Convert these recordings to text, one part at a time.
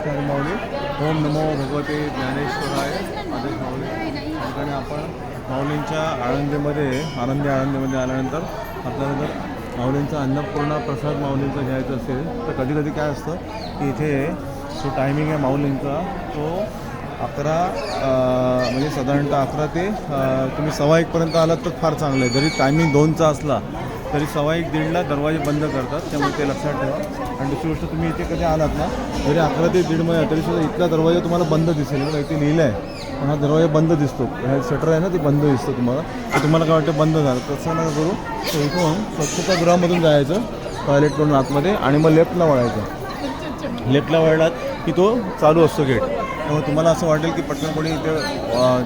कृष्णाजी माऊली ओम नमो भगवते ज्ञानेश्वराय आदेश माऊली. ठिकाणी आपण माऊलींच्या आळंदीमध्ये आळंदीमध्ये आल्यानंतर आपल्याला जर माऊलींचा अन्नपूर्णा प्रसाद माऊलींचा घ्यायचा असेल तर कधी कधी काय असतं की इथे जो टायमिंग आहे माऊलींचा तो 11 म्हणजे साधारणतः 11 ते तुम्ही 1:15 आलात तर फार चांगलं आहे. जरी टायमिंग 2चा असला तरी 1:15 दरवाजे बंद करतात, त्यामुळे ते लक्षात ठेवा. आणि दुसरी गोष्ट, तुम्ही इथे कधी आलात ना जरी 11 ते 1:30 तरीसुद्धा इथला दरवाजा तुम्हाला बंद दिसेल. बघा इथे लिहिलं आहे पण हा दरवाजा बंद दिसतो, हा शटर आहे ना ते बंद दिसतो तुम्हाला. तर तुम्हाला काय वाटतं बंद झालं, तसं नका करू. तर इथून स्वच्छतागृहामधून जायचं टॉयलेट करून आतमध्ये आणि मग लेफ्टला वळायचं. लेफ्टला वळलात की तो चालू असतो गेट. त्यामुळे तुम्हाला असं वाटेल की पटकन कोणी इथे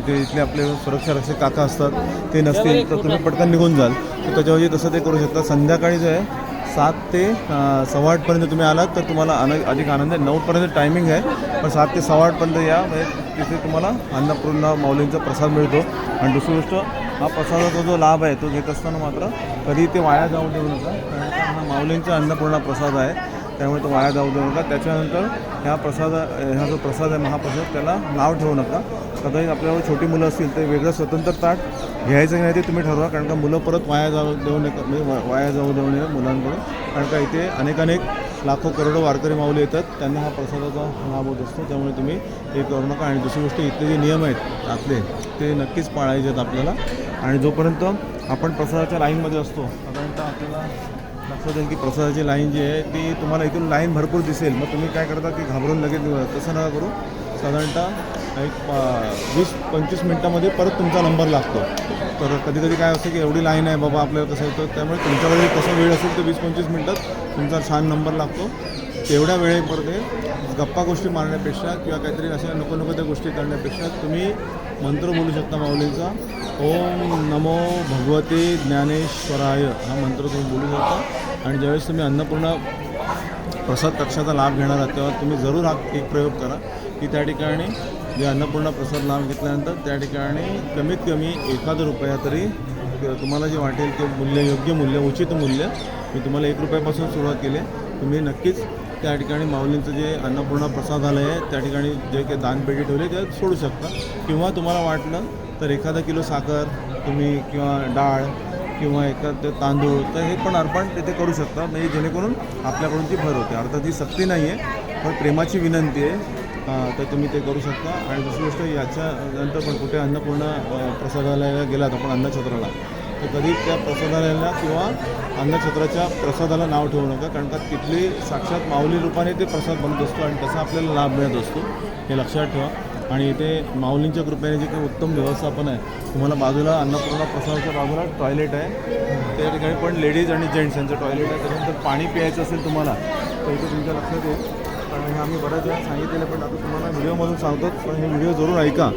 जे इथले आपले सुरक्षा रक्षक काका असतात ते नसतील तर तुम्ही पटकन निघून जाल. तर त्याच्याऐवजी तसं ते करू शकता. संध्याकाळी जे आहे 7 ते 8:15 तुम्ही आलात तर तुम्हाला अधिक आनंद आहे. 9पर्यंत टायमिंग आहे पण 7 ते 8:15 या, म्हणजे तिथे तुम्हाला अन्नपूर्णा माऊलींचा प्रसाद मिळतो. आणि दुसरी गोष्ट, हा प्रसादाचा जो लाभ आहे तो घेत असताना मात्र कधी ते वाया जाऊ देऊ नका, कारण हा माऊलींचा अन्नपूर्णा प्रसाद आहे त्यामुळे तो वाया जाऊ देऊ नका. त्याच्यानंतर हा जो प्रसाद आहे महाप्रसाद त्याला नाव ठेवू नका. कदाचित आपल्यावर छोटी मुलं असतील तर वेगळं स्वतंत्र ताट घ्यायचं की नाही ते तुम्ही ठरवा, कारण का मुलं परत वाया जाऊ देऊ नका, म्हणजे वाया जाऊ देऊ नये मुलांकडून. कारण का इथे अनेक लाखो करोडो वारकरी माऊली येतात, त्यांना हा प्रसादाचा लाभ होत असतो. त्यामुळे तुम्ही हे करू नका. आणि दुसरी गोष्ट, इथले जे नियम आहेत आतले ते नक्कीच पाळायचे आहेत आपल्याला. आणि जोपर्यंत आपण प्रसादाच्या लाईनमध्ये असतो, साधारणतः आपल्याला लक्षात येईल की प्रसादाची लाईन जी आहे ती तुम्हाला इथून लाईन भरपूर दिसेल. मग तुम्ही काय करता की घाबरून लगेच तसं नका करू. साधारणतः एक 20-25 मिनटामध्ये परत तुमचा नंबर लागतो. तर कधी कधी काय असतं की एवढी लाईन आहे बाबा आपल्याला कसं होतं, त्यामुळे तुमच्याकडे कसा वेळ असेल तर 20-25 मिनटात तुमचा छान नंबर लागतो. तेवढ्या वेळेपर्यंत गप्पा गोष्टी मारण्यापेक्षा किंवा काहीतरी अशा नको त्या गोष्टी करण्यापेक्षा तुम्ही मंत्र बोलू शकता माऊलींचा. ओम नमो भगवते ज्ञानेश्वराय हा मंत्र तुम्ही बोलू शकता. आणि ज्यावेळेस तुम्ही अन्नपूर्णा प्रसाद कक्षाचा लाभ घेणार आहात तेव्हा तुम्ही जरूर हा एक प्रयोग करा की त्या ठिकाणी जे अन्नपूर्णा प्रसाद लाभ घेतल्यानंतर त्या ठिकाणी कमीत कमी ₹1 तरी तुम्हाला जे वाटेल ते मूल्य, योग्य मूल्य, उचित मूल्य, मी तुम्हाला ₹1 सुरुवात केली. तुम्ही नक्कीच त्या ठिकाणी माऊलींचं जे अन्नपूर्णा प्रसादालय आहे त्या ठिकाणी जे काही दानपेटी ठेवली ते सोडू शकता. किंवा तुम्हाला वाटलं तर 1 किलो साखर तुम्ही किंवा डाळ किंवा एखादं तांदूळ तर हे पण अर्पण तिथे करू शकता, म्हणजे जेणेकरून आपल्याकडून ती भर होते. अर्थात ही सक्ती नाही आहे पण प्रेमाची विनंती आहे, तर तुम्ही ते करू शकता. आणि दुसरी गोष्ट, याच्यानंतर पण कुठे अन्नपूर्णा प्रसादालयाला गेलात आपण अन्नछत्राला, तर कधी त्या प्रसादालयाला किंवा अन्नछत्राच्या प्रसादाला नाव ठेवू नका, कारण का तिथली साक्षात माऊली रूपाने ते प्रसाद बनत असतो आणि त्याचा आपल्याला लाभ मिळत असतो, हे लक्षात ठेवा. आणि इथे माऊलींच्या कृपेने जे काही उत्तम व्यवस्थापन आहे, तुम्हाला बाजूला अन्नपूर्णा प्रसादाच्या बाजूला टॉयलेट आहे, त्या ठिकाणी पण लेडीज आणि जेंट्स यांचं टॉयलेट आहे. त्याच्यानंतर पाणी प्यायचं असेल तुम्हाला तर इथे तुमच्या लक्षात येईल, कारण हे आम्ही बऱ्याच वेळा सांगितलेलं पण आता तुम्हाला व्हिडिओमधून सांगतो. पण हे व्हिडिओ जरूर ऐका,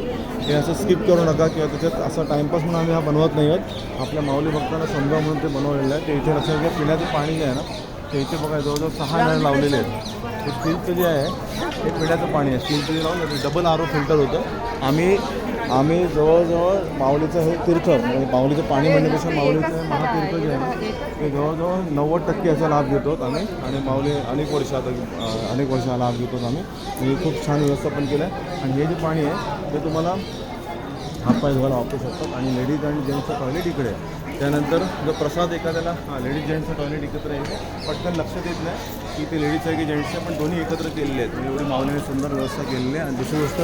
हे असं स्किप करू नका किंवा त्याच्यात असा टाईमपास म्हणून आम्ही हा बनवत नाही आहोत. आपल्या माऊली भक्तांना समजा म्हणून ते बनवलेलं आहे. ते इथे लक्षात घ्या, पिण्याचं पाणी जे आहे ना ते इथे बघा जवळजवळ 6 नळ लावलेले आहेत. ते स्टीलचं जे आहे हे पिण्याचं पाणी आहे, स्टीलचं जे लावलं ते डबल RO फिल्टर होतं. आम्ही जवळजवळ माऊलीचं हे तीर्थ, म्हणजे माऊलीचं पाणी म्हणण्यापेक्षा माऊलीचं महातीर्थ जे आहे ते जवळजवळ 90% याचा लाभ घेतो आम्ही. आणि माऊली अनेक वर्षा लाभ घेतो आम्ही. म्हणजे खूप छान व्यवस्थापन केलं आहे. आणि हे जे पाणी आहे ते तुम्हाला हातपाय धुवायला वापरू शकतात. आणि लेडीज आणि जेंट्सचं टॉयलेट इकडे आहे. त्यानंतर जर प्रसाद एखाद्याला लेडीज जेंट्सचं टॉयलेट एकत्र आहे, पटकन लक्षात येत नाही की ते लेडीज आहे की जेंट्स आहे, पण दोन्ही एकत्र केलेले आहेत. म्हणजे एवढी माऊलीने सुंदर व्यवस्था केलेली आहे. आणि दुसरी गोष्ट,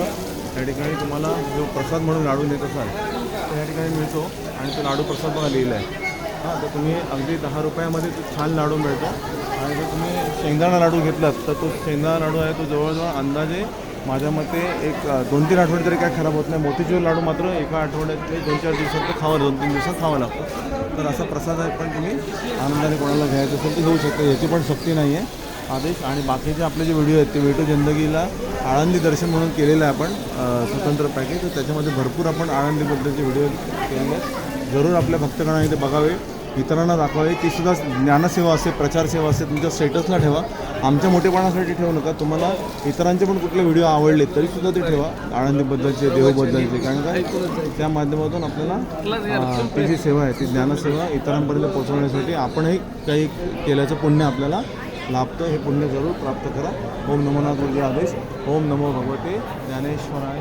त्या ठिकाणी तुम्हाला जो प्रसाद म्हणून लाडू नेत असाल त्या ठिकाणी मिळतो. आणि तो लाडू प्रसाद बघा लिहिला आहे. तर तुम्ही अगदी ₹10 तो छान लाडू मिळतो. आणि जर तुम्ही शेंगदाणा लाडू घेतलात तर तो शेंगदाणा लाडू आहे तो जवळजवळ अंदाजे माझ्या मते एक 2-3 आठवडे तरी काय खराब होत नाही. मोतीचूर लाडू मात्र एका आठवड्यात 2-4 दिवसात तर खावं, 2-3 दिवसात खावं लागतं. तर असा प्रसाद आहे, पण तुम्ही आनंदाने कोणाला घ्यायचं असेल तर घेऊ शकता, याची पण सक्ती नाही आहे आदेश. आणि बाकीचे आपले जे व्हिडिओ आहेत ते वेटू जिंदगीला आळंदी दर्शन म्हणून केलेलं आहे आपण स्वतंत्र पॅकेज, तर त्याच्यामध्ये भरपूर आपण आळंदीबद्दलचे व्हिडिओ केलेले आहेत. जरूर आपल्या भक्तगणाने ते बघावे, इतरांना दाखवावे. ती सुद्धा ज्ञानसेवा असते, प्रचारसेवा असते, तुमच्या स्टेटसला ठेवा. आमच्या मोठेपणासाठी ठेवू नका. तुम्हाला इतरांचे पण कुठले व्हिडिओ आवडले तरीसुद्धा ते ठेवा, आळंदीबद्दलचे, देवबद्दलचे, कारण काय त्या माध्यमातून आपल्याला ती जी सेवा आहे ती ज्ञानसेवा इतरांपर्यंत पोहोचवण्यासाठी आपणही काही केल्याचं पुण्य आपल्याला लाभतं, हे पुण्य जरूर प्राप्त करा. ओम नमो नाथ गुरुजी आदेश. ओम नमो भगवते ज्ञानेश्वराय.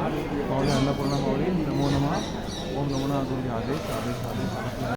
माऊली अन्नपूर्णा माऊली नमो नमः. ओम नमो नाथ गुरुजी आदेश आदेश आदेश.